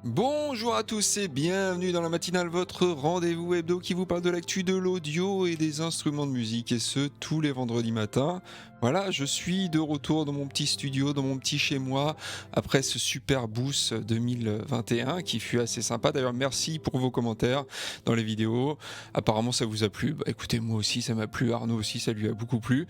Bonjour à tous et bienvenue dans la matinale, votre rendez-vous hebdo qui vous parle de l'actu de l'audio et des instruments de musique, et ce tous les vendredis matins. Voilà, je suis de retour dans mon petit studio, dans mon petit chez moi, après ce super boost 2021 qui fut assez sympa. D'ailleurs, merci pour vos commentaires dans les vidéos. Apparemment, ça vous a plu. Bah, écoutez, moi aussi, ça m'a plu. Arnaud aussi, ça lui a beaucoup plu.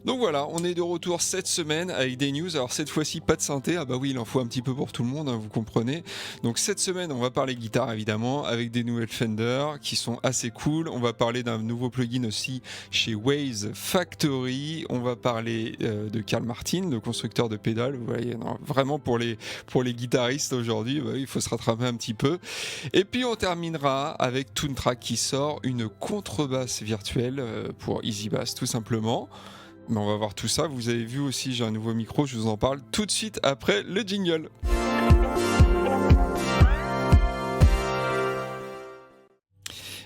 Donc voilà, on est de retour cette semaine avec des news. Alors cette fois-ci, pas de synthé. Ah bah oui, il en faut un petit peu pour tout le monde, hein, vous comprenez. Donc cette semaine, on va parler guitare évidemment, avec des nouvelles Fender qui sont assez cool. On va parler d'un nouveau plugin aussi chez Waves Factory. On va parler de Carl Martin, le constructeur de pédales. Vous voyez, non, vraiment pour les guitaristes aujourd'hui, bah, il faut se rattraper un petit peu. Et puis on terminera avec Toontrack qui sort une contrebasse virtuelle pour Easy Bass tout simplement. Mais on va voir tout ça. Vous avez vu aussi, j'ai un nouveau micro, je vous en parle tout de suite après le jingle.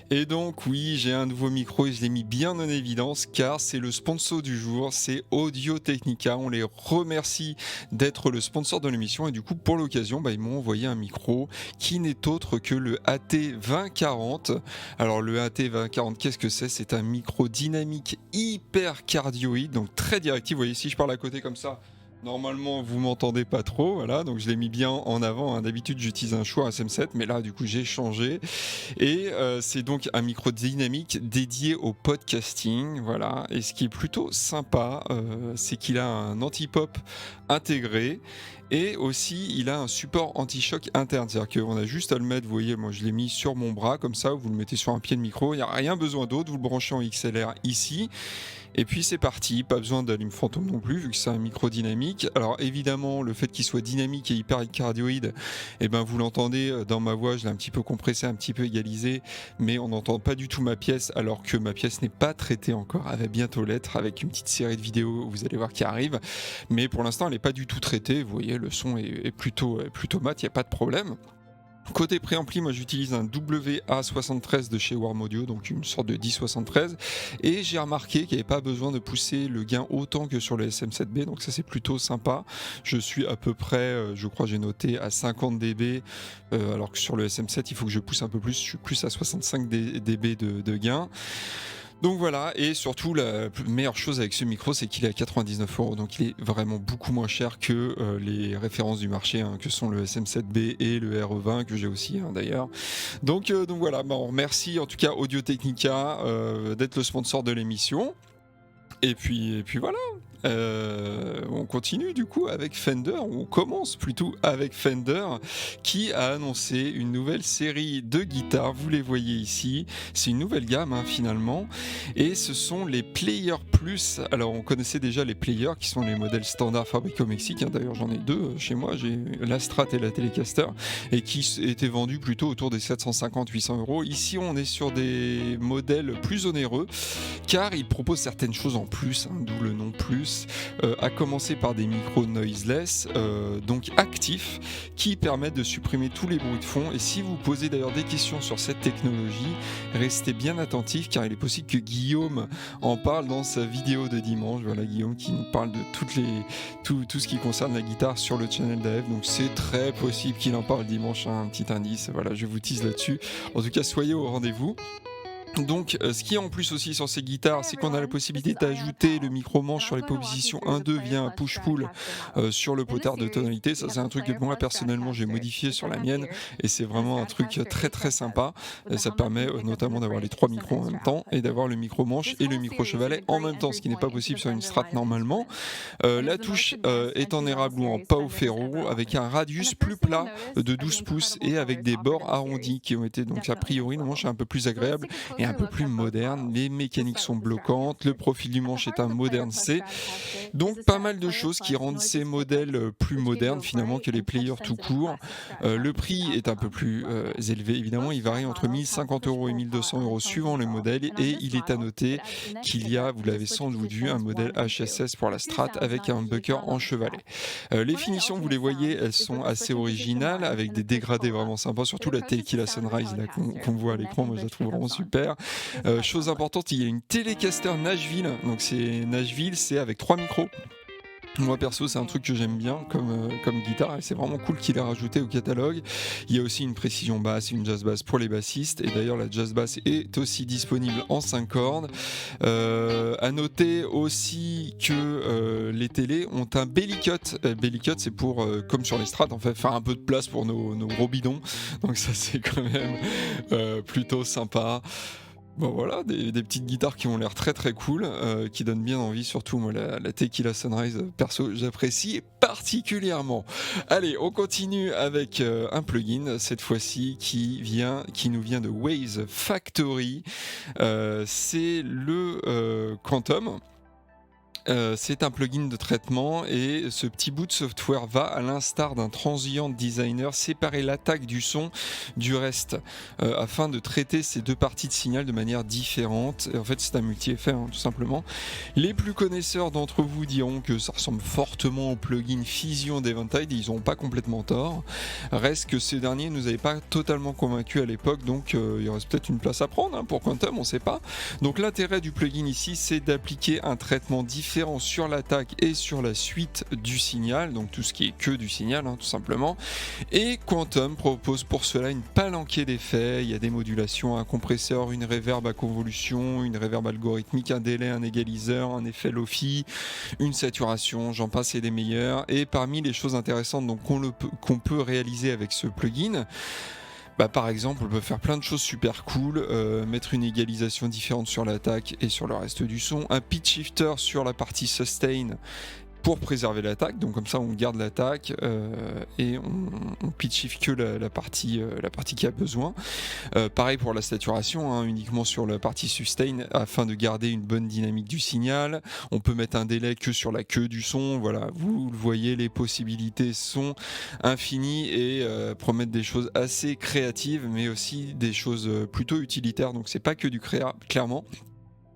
Et donc oui, j'ai un nouveau micro et je l'ai mis bien en évidence car c'est le sponsor du jour, c'est Audio Technica. On les remercie d'être le sponsor de l'émission et du coup pour l'occasion, ils m'ont envoyé un micro qui n'est autre que le AT2040. Alors le AT2040, qu'est-ce que c'est ? C'est un micro dynamique hyper cardioïde, donc très directif. Vous voyez, si je parle à côté comme ça, normalement, vous m'entendez pas trop, voilà, donc je l'ai mis bien en avant, hein. D'habitude, j'utilise un Shure SM7, mais là, du coup, j'ai changé. Et c'est donc un micro dynamique dédié au podcasting, voilà. Et ce qui est plutôt sympa, c'est qu'il a un anti-pop intégré. Et aussi, il a un support anti-choc interne, c'est-à-dire qu'on a juste à le mettre, vous voyez, moi je l'ai mis sur mon bras, comme ça, vous le mettez sur un pied de micro, il n'y a rien besoin d'autre, vous le branchez en XLR ici, et puis c'est parti, pas besoin d'allume fantôme non plus, vu que c'est un micro dynamique. Alors évidemment, le fait qu'il soit dynamique et hyper cardioïde, vous l'entendez dans ma voix, je l'ai un petit peu compressé, un petit peu égalisé, mais on n'entend pas du tout ma pièce, alors que ma pièce n'est pas traitée encore, elle va bientôt l'être, avec une petite série de vidéos, vous allez voir, qui arrive, mais pour l'instant elle n'est pas du tout traitée, vous voyez, le son est plutôt mat, il n'y a pas de problème. Côté préampli, moi j'utilise un WA73 de chez Warm Audio, donc une sorte de 1073, et j'ai remarqué qu'il n'y avait pas besoin de pousser le gain autant que sur le SM7B, donc ça c'est plutôt sympa. Je suis à peu près, je crois j'ai noté à 50 dB, alors que sur le SM7 il faut que je pousse un peu plus, je suis plus à 65 dB de gain. Donc voilà, et surtout la meilleure chose avec ce micro, c'est qu'il est à 99€, donc il est vraiment beaucoup moins cher que les références du marché, hein, que sont le SM7B et le RE20 que j'ai aussi, hein, d'ailleurs. Donc voilà, on remercie en tout cas Audio Technica d'être le sponsor de l'émission. Et puis voilà, on continue du coup avec Fender, on commence plutôt avec Fender qui a annoncé une nouvelle série de guitares, vous les voyez ici, c'est une nouvelle gamme, hein, finalement, et ce sont les Player Plus. Alors on connaissait déjà les Player qui sont les modèles standards fabriqués au Mexique, hein. D'ailleurs j'en ai deux chez moi, j'ai la Strat et la Telecaster, et qui étaient vendus plutôt autour des 750-800€. Ici on est sur des modèles plus onéreux car ils proposent certaines choses en plus, hein, d'où le nom plus, à commencer par des micros noiseless, donc actifs, qui permettent de supprimer tous les bruits de fond. Et si vous posez d'ailleurs des questions sur cette technologie, restez bien attentifs car il est possible que Guillaume en parle dans sa vidéo de dimanche. Voilà, Guillaume qui nous parle de tout ce qui concerne la guitare sur le channel d'AF, donc c'est très possible qu'il en parle dimanche, hein, un petit indice, voilà, je vous tease là-dessus. En tout cas, soyez au rendez-vous. Donc ce qui est en plus aussi sur ces guitares, c'est qu'on a la possibilité d'ajouter le micro-manche sur les positions 1-2 via un push-pull sur le potard de tonalité. Ça c'est un truc que moi personnellement j'ai modifié sur la mienne et c'est vraiment un truc très très sympa. Ça permet notamment d'avoir les trois micros en même temps et d'avoir le micro-manche et le micro-chevalet en même temps, ce qui n'est pas possible sur une Strat normalement. La touche est en érable ou en pao ferro avec un radius plus plat de 12 pouces et avec des bords arrondis qui ont été donc a priori le manche est un peu plus agréable et un peu plus moderne, les mécaniques sont bloquantes, le profil du manche est un moderne C, donc pas mal de choses qui rendent ces modèles plus modernes finalement que les players tout court. Le prix est un peu plus élevé évidemment, il varie entre 1050€ et 1200€ suivant le modèle et il est à noter qu'il y a, vous l'avez sans doute vu, un modèle HSS pour la Strat avec un humbucker en chevalet. Les finitions, vous les voyez, elles sont assez originales avec des dégradés vraiment sympas, surtout la Tequila Sunrise là, qu'on voit à l'écran, moi je la trouve vraiment super. Chose importante, il y a une Telecaster Nashville, donc c'est Nashville, c'est avec 3 micros. Moi perso, c'est un truc que j'aime bien comme guitare et c'est vraiment cool qu'il ait rajouté au catalogue. Il y a aussi une précision basse, une jazz bass pour les bassistes et d'ailleurs la jazz bass est aussi disponible en 5 cordes. À noter aussi que les télés ont un belly cut. Belly cut, c'est pour, comme sur les Strats, en fait, faire un peu de place pour nos gros bidons. Donc ça c'est quand même plutôt sympa. Bon voilà, des petites guitares qui ont l'air très très cool, qui donnent bien envie, surtout moi la Tequila Sunrise, perso j'apprécie particulièrement. Allez, on continue avec un plugin, cette fois-ci qui nous vient de Waves Factory, c'est le Quantum. C'est un plugin de traitement et ce petit bout de software va, à l'instar d'un transient designer, séparer l'attaque du son du reste afin de traiter ces deux parties de signal de manière différente. Et en fait, c'est un multi-effet, hein, tout simplement. Les plus connaisseurs d'entre vous diront que ça ressemble fortement au plugin Fusion d'Eventide, ils n'ont pas complètement tort. Reste que ces derniers ne nous avaient pas totalement convaincus à l'époque, donc il reste peut-être une place à prendre hein, pour Quantum, on ne sait pas. Donc l'intérêt du plugin ici, c'est d'appliquer un traitement différent sur l'attaque et sur la suite du signal, donc tout ce qui est que du signal, hein, tout simplement. Et Quantum propose pour cela une palanquée d'effets. Il y a des modulations, un compresseur, une reverb à convolution, une reverb algorithmique, un délai, un égaliseur, un effet lofi, une saturation, j'en passe et des meilleurs. Et parmi les choses intéressantes donc, qu'on peut réaliser avec ce plugin, par exemple, on peut faire plein de choses super cool, mettre une égalisation différente sur l'attaque et sur le reste du son, un pitch shifter sur la partie sustain pour préserver l'attaque, donc comme ça on garde l'attaque et on pitch shift que la partie qui a besoin. Pareil pour la saturation, hein, uniquement sur la partie sustain afin de garder une bonne dynamique du signal. On peut mettre un délai que sur la queue du son, voilà, vous le voyez, les possibilités sont infinies et promettent des choses assez créatives mais aussi des choses plutôt utilitaires, donc c'est pas que du créa, clairement.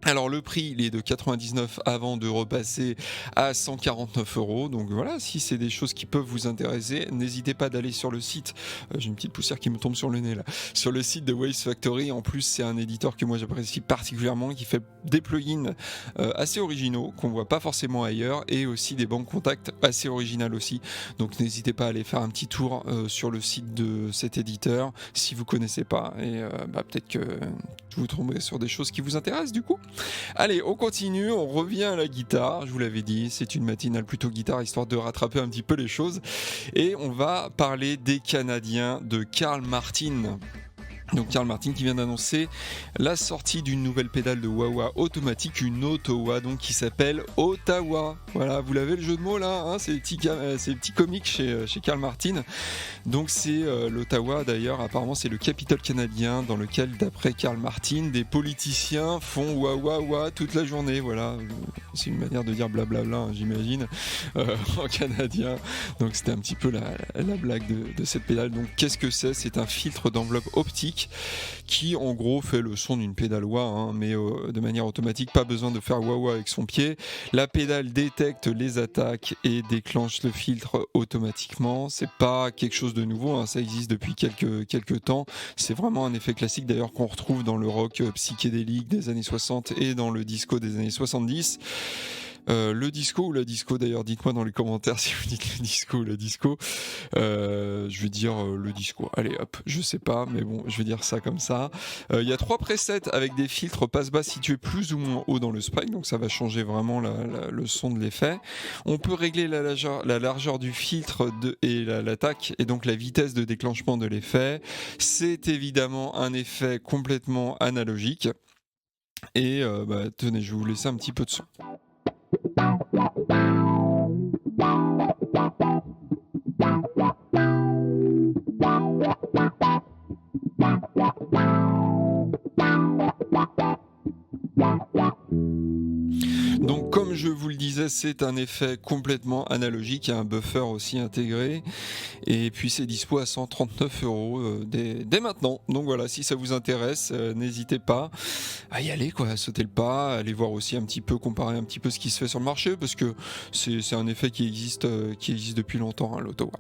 Alors le prix il est de 99 avant de repasser à 149 €. Donc voilà, si c'est des choses qui peuvent vous intéresser, n'hésitez pas d'aller sur le site. J'ai une petite poussière qui me tombe sur le nez là. Sur le site de Waves Factory. En plus, c'est un éditeur que moi j'apprécie particulièrement, qui fait des plugins assez originaux qu'on voit pas forcément ailleurs et aussi des banques contacts assez originales aussi. Donc n'hésitez pas à aller faire un petit tour sur le site de cet éditeur si vous connaissez pas et peut-être que vous tomberez sur des choses qui vous intéressent du coup. Allez, on continue, on revient à la guitare, je vous l'avais dit, c'est une matinale plutôt guitare, histoire de rattraper un petit peu les choses. Et on va parler des Canadiens de Carl Martin. Donc Carl Martin qui vient d'annoncer la sortie d'une nouvelle pédale de wah-wah automatique, une Ottawa donc qui s'appelle Ottawa. Voilà, vous l'avez le jeu de mots là, hein, c'est les petits comiques chez Carl Martin. Donc c'est l'Ottawa d'ailleurs, apparemment c'est le Capitole canadien dans lequel d'après Carl Martin, des politiciens font wah-wah-wah toute la journée. Voilà, c'est une manière de dire blablabla, hein, j'imagine, en canadien. Donc c'était un petit peu la blague de cette pédale. Donc qu'est-ce que c'est ? C'est un filtre d'enveloppe optique qui en gros fait le son d'une pédale wah, hein, mais de manière automatique, pas besoin de faire wah-wah avec son pied. La pédale détecte les attaques et déclenche le filtre automatiquement. C'est pas quelque chose de nouveau, hein, ça existe depuis quelques temps. C'est vraiment un effet classique d'ailleurs qu'on retrouve dans le rock psychédélique des années 60 et dans le disco des années 70. Le disco ou la disco d'ailleurs, dites-moi dans les commentaires si vous dites le disco ou la disco. Je vais dire le disco. Allez hop, je sais pas, mais bon, je vais dire ça comme ça. Il y a 3 presets avec des filtres passe-bas situés plus ou moins haut dans le spike, donc ça va changer vraiment le son de l'effet. On peut régler la largeur du filtre et l'attaque et donc la vitesse de déclenchement de l'effet. C'est évidemment un effet complètement analogique. Et tenez, je vais vous laisser un petit peu de son. Donc comme je vous le disais, c'est un effet complètement analogique, il y a un buffer aussi intégré et puis c'est dispo à 139 € dès maintenant. Donc voilà, si ça vous intéresse, n'hésitez pas à y aller, quoi, à sauter le pas, à aller voir aussi un petit peu, comparer un petit peu ce qui se fait sur le marché parce que c'est un effet qui existe depuis longtemps, hein, l'Ottawa.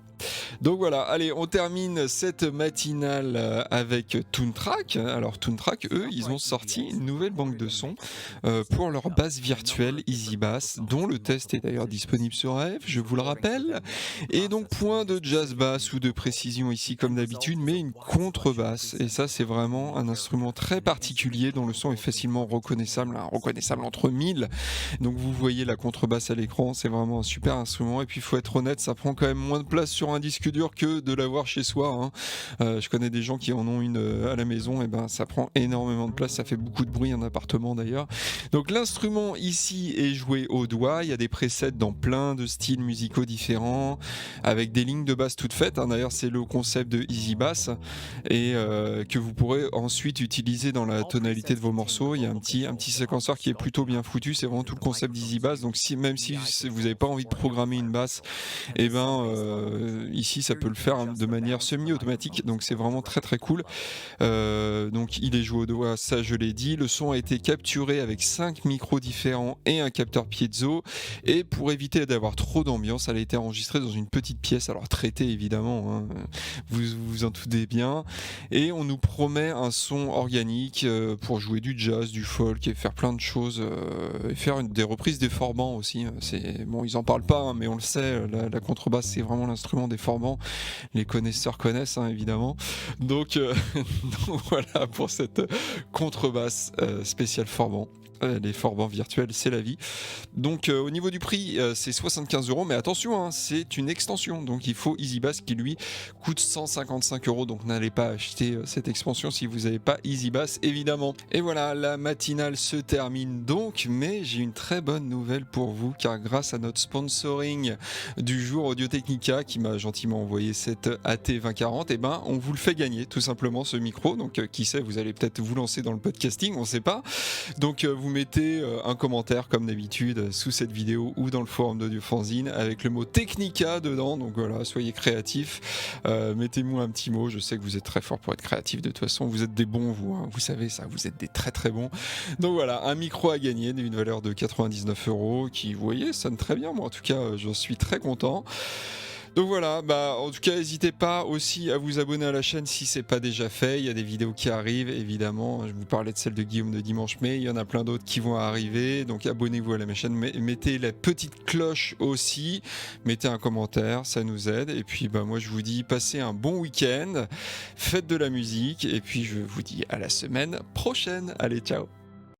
Donc voilà, allez, on termine cette matinale avec Toontrack. Alors Toontrack, eux, ils ont sorti une nouvelle banque de sons pour leur basse virtuelle EasyBass. Bass, dont le test est d'ailleurs disponible sur AF, je vous le rappelle. Et donc point de jazz bass ou de précision ici comme d'habitude, mais une contrebasse. Et ça c'est vraiment un instrument très particulier dont le son est facilement reconnaissable, hein, reconnaissable entre mille. Donc vous voyez la contrebasse à l'écran, c'est vraiment un super instrument. Et puis il faut être honnête, ça prend quand même moins de place sur un disque dur que de l'avoir chez soi, hein. Je connais des gens qui en ont une à la maison, et ben ça prend énormément de place, ça fait beaucoup de bruit en appartement d'ailleurs. Donc l'instrument ici est joué au doigt, il y a des presets dans plein de styles musicaux différents, avec des lignes de basse toutes faites, hein. D'ailleurs c'est le concept de Easy Bass, et que vous pourrez ensuite utiliser dans la tonalité de vos morceaux. Il y a un petit séquenceur qui est plutôt bien foutu, c'est vraiment tout le concept d'Easy Bass. Donc même si vous n'avez pas envie de programmer une basse, et ben ici ça peut le faire de manière semi-automatique, donc c'est vraiment très très cool. Donc il est joué au doigt, ça je l'ai dit. Le son a été capturé avec 5 micros différents et un capteur piezo, et pour éviter d'avoir trop d'ambiance, elle a été enregistrée dans une petite pièce, alors traitée évidemment, hein, vous vous en doutez bien, et on nous promet un son organique pour jouer du jazz, du folk et faire plein de choses, et faire des reprises des forbans aussi. C'est bon, ils en parlent pas, hein, mais on le sait, la contrebasse c'est vraiment l'instrument des forbans, les connaisseurs connaissent, hein, évidemment. Donc, donc voilà pour cette contrebasse spéciale forban. Les forbans virtuels, c'est la vie. Donc au niveau du prix, c'est 75€, mais attention, hein, c'est une extension, donc il faut Easy Bass qui lui coûte 155€, donc n'allez pas acheter cette expansion si vous n'avez pas Easy Bass évidemment. Et voilà, la matinale se termine donc, mais j'ai une très bonne nouvelle pour vous, car grâce à notre sponsoring du jour Audio-Technica qui m'a gentiment envoyé cette AT2040, et ben on vous le fait gagner tout simplement ce micro. Donc qui sait, vous allez peut-être vous lancer dans le podcasting, on sait pas. Donc vous mettez un commentaire comme d'habitude sous cette vidéo ou dans le forum d'Audiofanzine avec le mot Technica dedans. Donc voilà, soyez créatifs, mettez-moi un petit mot, je sais que vous êtes très fort pour être créatif, de toute façon vous êtes des bons, vous, hein, vous savez ça, vous êtes des très très bons. Donc voilà, un micro à gagner d'une valeur de 99€ qui, vous voyez, sonne très bien, moi en tout cas j'en suis très content. Donc voilà, bah en tout cas n'hésitez pas aussi à vous abonner à la chaîne si c'est pas déjà fait. Il y a des vidéos qui arrivent évidemment, je vous parlais de celle de Guillaume de dimanche, mais il y en a plein d'autres qui vont arriver, donc abonnez-vous à la chaîne, mettez la petite cloche aussi, mettez un commentaire, ça nous aide. Et puis bah moi je vous dis passez un bon week-end, faites de la musique, et puis je vous dis à la semaine prochaine. Allez, ciao.